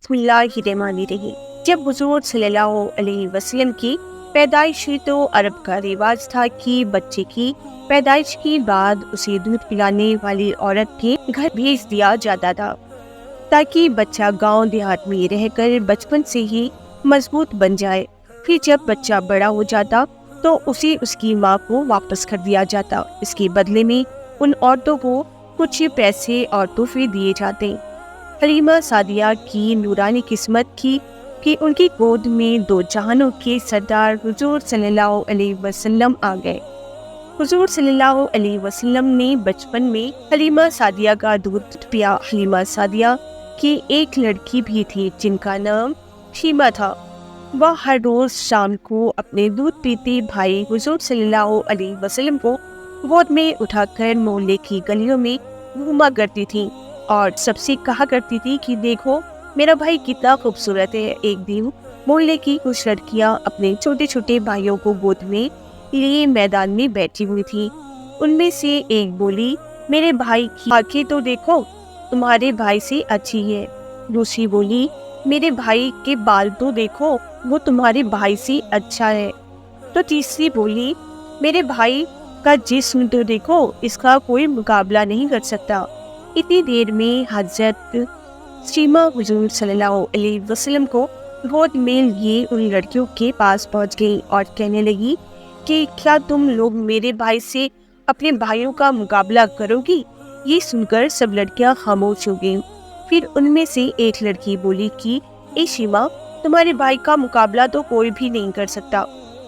بسم اللہ الرحمن الرحیم۔ جب حضور صلی اللہ علیہ وسلم کی پیدائش ہوئی تو عرب کا رواج تھا کہ بچے کی پیدائش کے بعد اسے دودھ پلانے والی عورت کے گھر بھیج دیا جاتا تھا تاکہ بچہ گاؤں دیہات میں رہ کر بچپن سے ہی مضبوط بن جائے۔ پھر جب بچہ بڑا ہو جاتا تو اسے اس کی ماں کو واپس کر دیا جاتا۔ اس کے بدلے میں ان عورتوں کو کچھ پیسے اور تحفے دیے جاتے۔ حلیمہ سعدیہ کی نورانی قسمت تھی کہ ان کی گود میں دو جہانوں کے سردار حضور صلی اللہ علیہ وسلم آ گئے۔ حضور صلی اللہ علیہ وسلم نے بچپن میں حلیمہ سعدیہ کا دودھ پیا۔ حلیمہ سعدیہ کی ایک لڑکی بھی تھی جن کا نام شیمہ تھا۔ وہ ہر روز شام کو اپنے دودھ پیتے بھائی حضور صلی اللہ علیہ وسلم کو گود میں اٹھا کر محلے کی گلیوں میں گھوما کرتی تھی اور سب سے کہا کرتی تھی کہ دیکھو میرا بھائی کتنا خوبصورت ہے۔ ایک دن محلے کی کچھ لڑکیاں اپنے چھوٹے چھوٹے بھائیوں کو گود میں لیے میدان میں بیٹھی ہوئی تھی۔ ان میں سے ایک بولی، میرے بھائی کی آنکھیں تو دیکھو، تمہارے بھائی سے اچھی ہے۔ دوسری بولی، میرے بھائی کے بال تو دیکھو، وہ تمہارے بھائی سے اچھا ہے۔ تو تیسری بولی، میرے بھائی کا جسم تو دیکھو، اس کا کوئی مقابلہ نہیں کر سکتا۔ اتنی دیر میں حضرت شیمہ حضور صلی اللہ علیہ وسلم کو گود میں لیے ان لڑکیوں کے پاس پہنچ گئی اور کہنے لگی کہ کیا تم لوگ میرے بھائی سے اپنے بھائیوں کا مقابلہ کرو گی؟ یہ سن کر سب لڑکیاں خاموش ہو گئیں۔ پھر ان میں سے ایک لڑکی بولی کہ اے شیمہ، تمہارے بھائی کا مقابلہ تو کوئی بھی نہیں کر سکتا،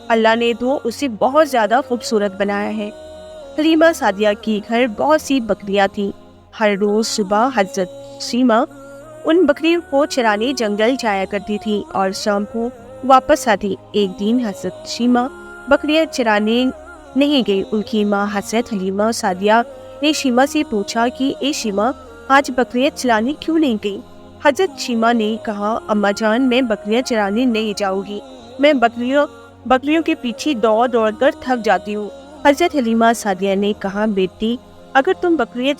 اللہ نے تو اسے بہت زیادہ خوبصورت بنایا ہے۔ حلیمہ سعدیہ کے گھر بہت سی بکریاں تھیں۔ ہر روز صبح حضرت شیمہ ان بکریوں کو چرانے جنگل جایا کرتی تھی اور شام کو واپس آتی۔ ایک دن حضرت شیمہ بکریاں چرانے نہیں گئی۔ ان کی ماں حضرت حلیمہ سعدیہ نے شیمہ سے پوچھا کہ اے شیمہ، آج بکریاں چرانے کیوں نہیں گئی؟ حضرت شیمہ نے کہا، اماں جان، میں بکریاں چرانے نہیں جاؤں گی، میں بکریوں کے پیچھے دوڑ دوڑ کر تھک جاتی ہوں۔ حضرت حلیمہ سعدیہ نے کہا، بیٹی، اگر تم بکریاں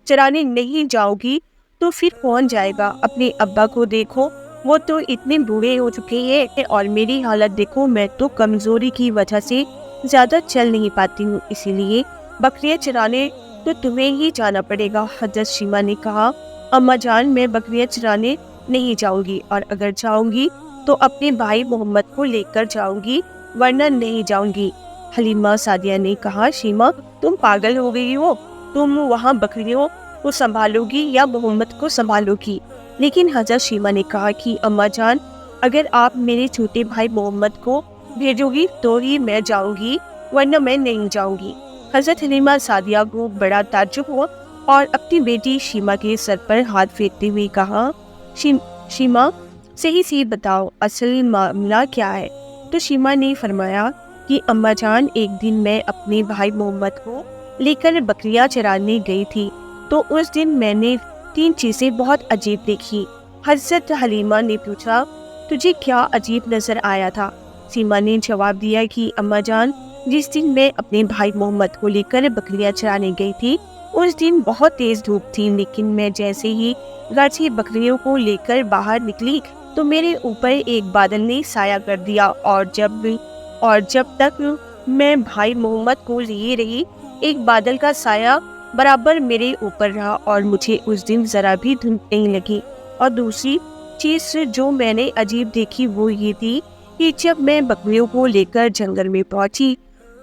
چرانے نہیں جاؤ گی تو پھر کون جائے گا؟ اپنے ابا کو دیکھو، وہ تو اتنے بوڑھے ہو چکے ہیں اور میری حالت دیکھو، میں تو کمزوری کی وجہ سے زیادہ چل نہیں پاتی ہوں، اسی لیے بکریاں چرانے تو تمہیں ہی جانا پڑے گا۔ حضرت شیمہ نے کہا، اماں جان، میں بکریاں چرانے نہیں جاؤں گی، اور اگر جاؤں گی تو اپنے بھائی محمد کو لے کر جاؤں گی، ورنہ نہیں جاؤں گی۔ حلیمہ سعدیہ نے کہا، شیمہ، تم پاگل ہو گئی ہو، تم وہاں بکریوں کو سنبھالو گی یا محمد کو سنبھالو گی؟ لیکن حضرت شیمہ نے کہا کہ اماں جان، اگر آپ میرے چھوٹے بھائی محمد کو بھیجو گی تو ہی میں جاؤں گی، ورنہ میں نہیں جاؤں گی۔ حضرت حلیمہ سعدیہ کو بڑا تعجب ہوا اور اپنی بیٹی شیمہ کے سر پر ہاتھ پھیرتے ہوئے کہا، شیمہ، صحیح سے بتاؤ، اصل معاملہ کیا ہے؟ تو شیمہ نے فرمایا کہ اماں جان، ایک دن میں اپنے بھائی محمد کو لے کر بکریاں چرانے گئی تھی، تو اس دن میں نے 3 چیزیں بہت عجیب دیکھی۔ حضرت حلیمہ نے پوچھا، تجھے کیا عجیب نظر آیا تھا؟ شیمہ نے جواب دیا کہ اماں جان، جس دن میں اپنے بھائی محمد کو لے کر بکریاں چرانے گئی تھی اس دن بہت تیز دھوپ تھی، لیکن میں جیسے ہی گھر سے بکریوں کو لے کر باہر نکلی تو میرے اوپر ایک بادل نے سایہ کر دیا، اور جب تک میں بھائی محمد کو لیے رہی، ایک بادل کا سایہ برابر میرے اوپر رہا اور مجھے اس دن ذرا بھی دھند نہیں لگی۔ اور دوسری چیز جو میں نے عجیب دیکھی وہ یہ تھی کہ جب میں بکریوں کو لے کر جنگل میں پہنچی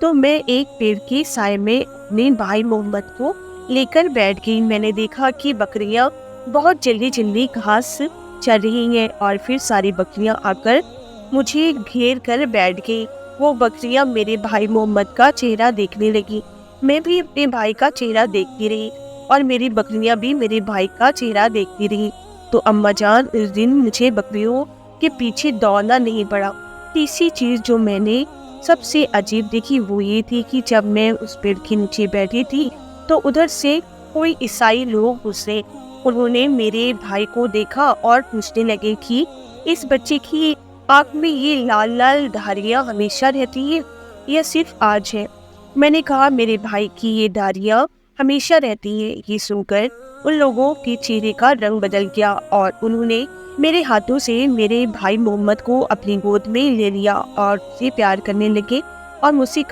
تو میں ایک پیڑ کے سائے میں اپنے بھائی محمد کو لے کر بیٹھ گئی۔ میں نے دیکھا کہ بکریاں بہت جلدی جلدی گھاس چر رہی ہیں، اور پھر ساری بکریاں آ کر مجھے گھیر کر بیٹھ گئی۔ وہ بکریاں میرے بھائی محمد کا چہرہ دیکھنے لگی، میں بھی اپنے بھائی کا چہرہ دیکھتی رہی، اور میری بکریاں بھی میرے بھائی کا چہرہ دیکھتی رہی۔ تو اماں جان، اس دن مجھے بکریوں کے پیچھے دوڑنا نہیں پڑا۔ تیسری چیز جو میں نے سب سے عجیب دیکھی وہ یہ تھی کہ جب میں اس پیڑ کے نیچے بیٹھی تھی تو ادھر سے کوئی عیسائی لوگ گزرے۔ انہوں نے میرے بھائی کو دیکھا اور پوچھنے لگے کہ اس بچے کی آنکھ میں یہ لال لال دھاریاں ہمیشہ رہتی ہیں یا صرف آج ہے؟ میں نے کہا، میرے بھائی کی یہ دھاریاں ہمیشہ رہتی ہیں۔ یہ سن کر ان لوگوں کے چہرے کا رنگ بدل گیا اور انہوں نے میرے ہاتھوں سے میرے بھائی محمد کو اپنی گود میں لے لیا اور اسے پیار کرنے لگے اور مجھ سے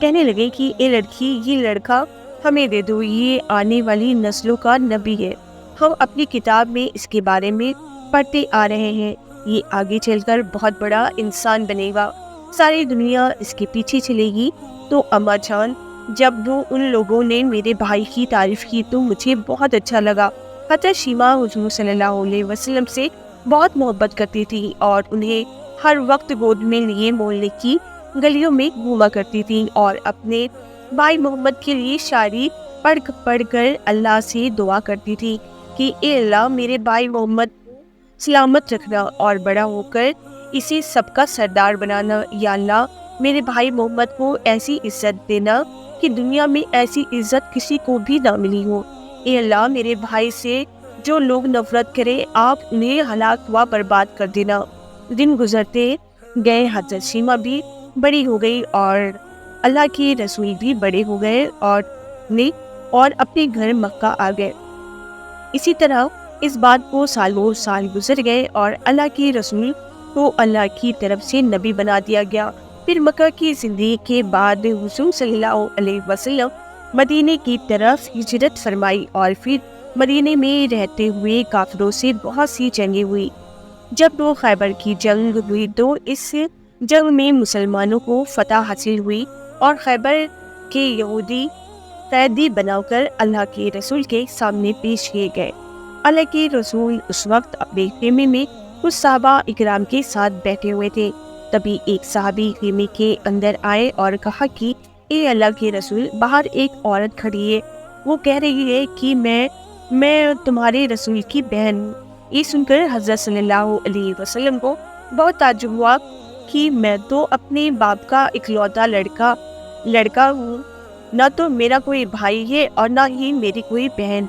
کہنے لگے کہ اے لڑکی، یہ لڑکا ہمیں دے دو، یہ آنے والی نسلوں کا نبی ہے، ہم اپنی کتاب میں اس کے بارے میں پڑھتے آ رہے ہیں، یہ آگے چل کر بہت بڑا انسان بنے گا، ساری دنیا اس کے پیچھے چلے گی۔ تو اماں جان، جب وہ ان لوگوں نے میرے بھائی کی تعریف کی تو مجھے بہت اچھا لگا۔ حضرت شیما حضور صلی اللہ علیہ وسلم سے بہت محبت کرتی تھی اور انہیں ہر وقت گود میں لیے محلے کی گلیوں میں گھوما کرتی تھی اور اپنے بھائی محمد کے لیے شاعری پڑھ کر اللہ سے دعا کرتی تھی کہ اے اللہ، میرے بھائی محمد کو سلامت رکھنا اور بڑا ہو کر اسے سب کا سردار بنانا۔ یا اللہ، میرے بھائی محمد کو ایسی عزت دینا کہ دنیا میں ایسی عزت کسی کو بھی نہ ملی ہو۔ اے اللہ، میرے بھائی سے جو لوگ نفرت کرے، آپ انہیں ہلاک و برباد کر دینا۔ دن گزرتے گئے، حضرت شیما بھی بڑی ہو گئی اور اللہ کے رسول بھی بڑے ہو گئے اور اپنے گھر مکہ آ گئے۔ اسی طرح اس بات کو سالوں سال گزر گئے اور اللہ کے رسول کو اللہ کی طرف سے نبی بنا دیا گیا۔ پھر مکہ کی زندگی کے بعد حضور صلی اللہ علیہ وسلم مدینے کی طرف ہجرت فرمائی اور پھر مدینے میں رہتے ہوئے کافروں سے بہت سی جنگیں ہوئی۔ جب وہ خیبر کی جنگ ہوئی تو اس جنگ میں مسلمانوں کو فتح حاصل ہوئی اور خیبر کے یہودی قیدی بنا کر اللہ کے رسول کے سامنے پیش کیے گئے۔ اللہ کے رسول اس وقت اپنے خیمے میں کچھ صحابہ اکرام کے ساتھ بیٹھے ہوئے تھے۔ تبھی ایک صحابی خیمے کے اندر آئے اور کہا کہ اے اللہ کے رسول، باہر ایک عورت کھڑی ہے، وہ کہہ رہی ہے کہ میں تمہارے رسول کی بہن ہوں۔ یہ سن کر حضرت صلی اللہ علیہ وسلم کو بہت تعجب ہوا کہ میں تو اپنے باپ کا اکلوتا لڑکا ہوں، نہ تو میرا کوئی بھائی ہے اور نہ ہی میری کوئی بہن،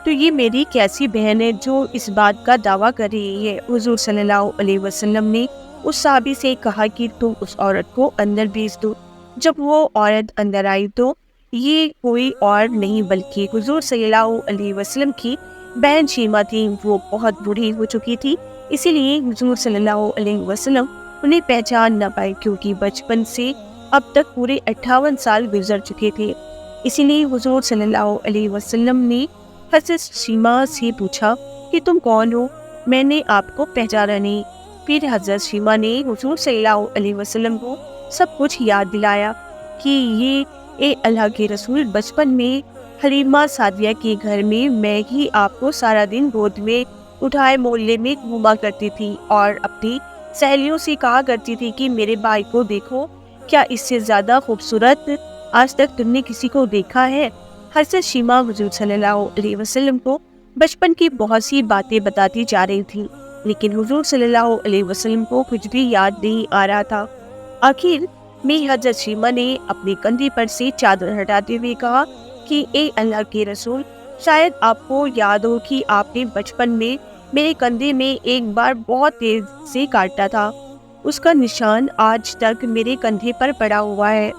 تو یہ میری کیسی بہن ہے جو اس بات کا دعویٰ کر رہی ہے؟ حضور صلی اللہ علیہ وسلم نے اس صحابی سے کہا کہ تم اس عورت کو اندر بھیج دو۔ جب وہ عورت اندر آئی تو یہ کوئی اور نہیں بلکہ حضور صلی اللہ علیہ وسلم کی بہن شیما تھی۔ وہ بہت بوڑھی ہو چکی تھی، اسی لیے حضور صلی اللہ علیہ وسلم انہیں پہچان نہ پائے، کیونکہ بچپن سے اب تک پورے 58 سال گزر چکے تھے۔ اسی لیے حضور صلی اللہ علیہ وسلم نے حضرت شیما سے پوچھا کہ تم کون ہو؟ میں نے آپ کو پہچانا نہیں۔ پھر حضرت شیما نے حضور صلی اللہ علیہ وسلم کو سب کچھ یاد دلایا کہ یہ اے اللہ کے رسول، بچپن میں حلیمہ سعدیہ کے گھر میں ہی آپ کو سارا دن گود میں اٹھائے محلے میں گھوما کرتی تھی اور اپنی سہیلیوں سے کہا کرتی تھی کہ میرے بھائی کو دیکھو، کیا اس سے زیادہ خوبصورت آج تک تم نے کسی کو دیکھا ہے؟ حضرت شیما حضور صلی اللہ علیہ وسلم کو بچپن کی بہت سی باتیں بتاتی جا رہی تھی، لیکن حضور صلی اللہ علیہ وسلم کو کچھ بھی یاد نہیں آ رہا تھا۔ آخر میں حضرت شیما نے اپنے کندھے پر سے چادر ہٹاتے ہوئے کہا کہ اے اللہ کے رسول، شاید آپ کو یاد ہو کہ آپ نے بچپن میں میرے کندھے میں ایک بار بہت تیز سے کاٹا تھا، اس کا نشان آج تک میرے کندھے پر پڑا ہوا ہے۔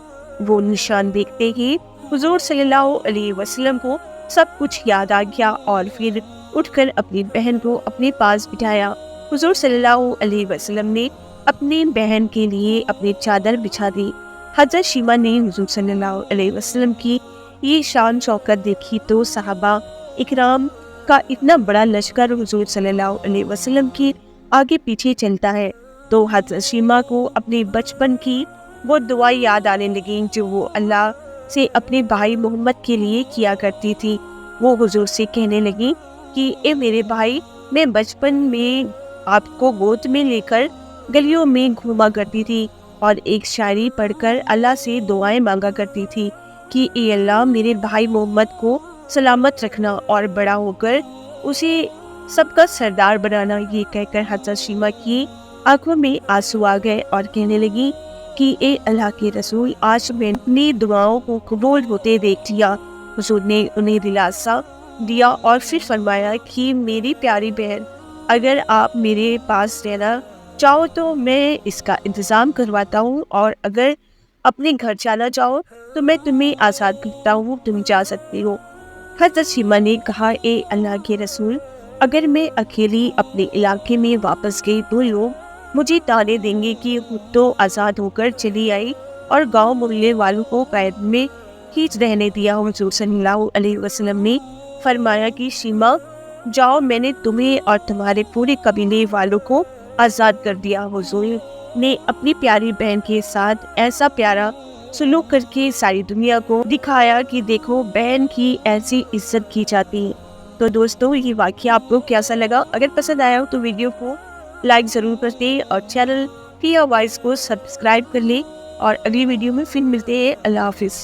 وہ نشان دیکھتے ہی حضور صلی اللہ علیہ وسلم کو سب کچھ یاد آ گیا اور پھر اٹھ کر اپنی بہن کو اپنے پاس بٹھایا۔ حضور صلی اللہ علیہ وسلم نے اپنی بہن کے لیے اپنی چادر بچھا دی۔ حضرت شیما نے حضور صلی اللہ علیہ وسلم کی یہ شان شوکت دیکھی تو صحابہ اکرام کا اتنا بڑا لشکر حضور صلی اللہ علیہ وسلم کے آگے پیچھے چلتا ہے تو حضرت شیما کو اپنے بچپن کی وہ دعائیں یاد آنے لگیں جو وہ اللہ سے اپنے بھائی محمد کے لیے کیا کرتی تھی۔ وہ حضور سے کہنے لگی کہ اے میرے بھائی، میں بچپن میں آپ کو گود میں لے کر گلیوں میں گھوما کرتی تھی اور ایک شاعری پڑھ کر اللہ سے دعائیں مانگا کرتی تھی کہ اے اللہ، میرے بھائی محمد کو سلامت رکھنا اور بڑا ہو کر اسے سب کا سردار بنانا۔ یہ کہہ کر حضرت شیما کی آنکھوں میں آنسو آ گئے اور کہنے لگی کہ اے اللہ کے رسول، آج میں اپنی دعاؤں کو قبول ہوتے دیکھ لیا۔ حضور نے انہیں دلاسا دیا اور پھر فرمایا کہ میری پیاری بہن، اگر آپ میرے پاس رہنا چاہو تو میں اس کا انتظام کرواتا ہوں، اور اگر اپنے گھر جانا چاہو تو میں تمہیں آزاد کرتا ہوں، تم جا سکتی ہو۔ حضرت شیما نے کہا، اے اللہ کے رسول، اگر میں اکیلی اپنے علاقے میں واپس گئی تو لوگ مجھے طعنے دیں گے کہ خود تو آزاد ہو کر چلی آئی اور گاؤں محلے والوں کو قید میں کھینچ رہنے دیا۔ حضور صلی اللہ علیہ وسلم نے فرمایا کہ شیما جاؤ، میں نے تمہیں اور تمہارے پورے قبیلے والوں کو آزاد کر دیا۔ حضور نے اپنی پیاری بہن کے ساتھ ایسا پیارا سلوک کر کے ساری دنیا کو دکھایا کہ دیکھو بہن کی ایسی عزت کی جاتی ہے۔ تو دوستو، یہ واقعہ آپ کو کیسا لگا؟ اگر پسند آیا ہو تو ویڈیو کو لائک ضرور کر دیں اور چینل ٹی وائس کو سبسکرائب کر لیں، اور اگلی ویڈیو میں پھر ملتے ہیں۔ اللہ حافظ۔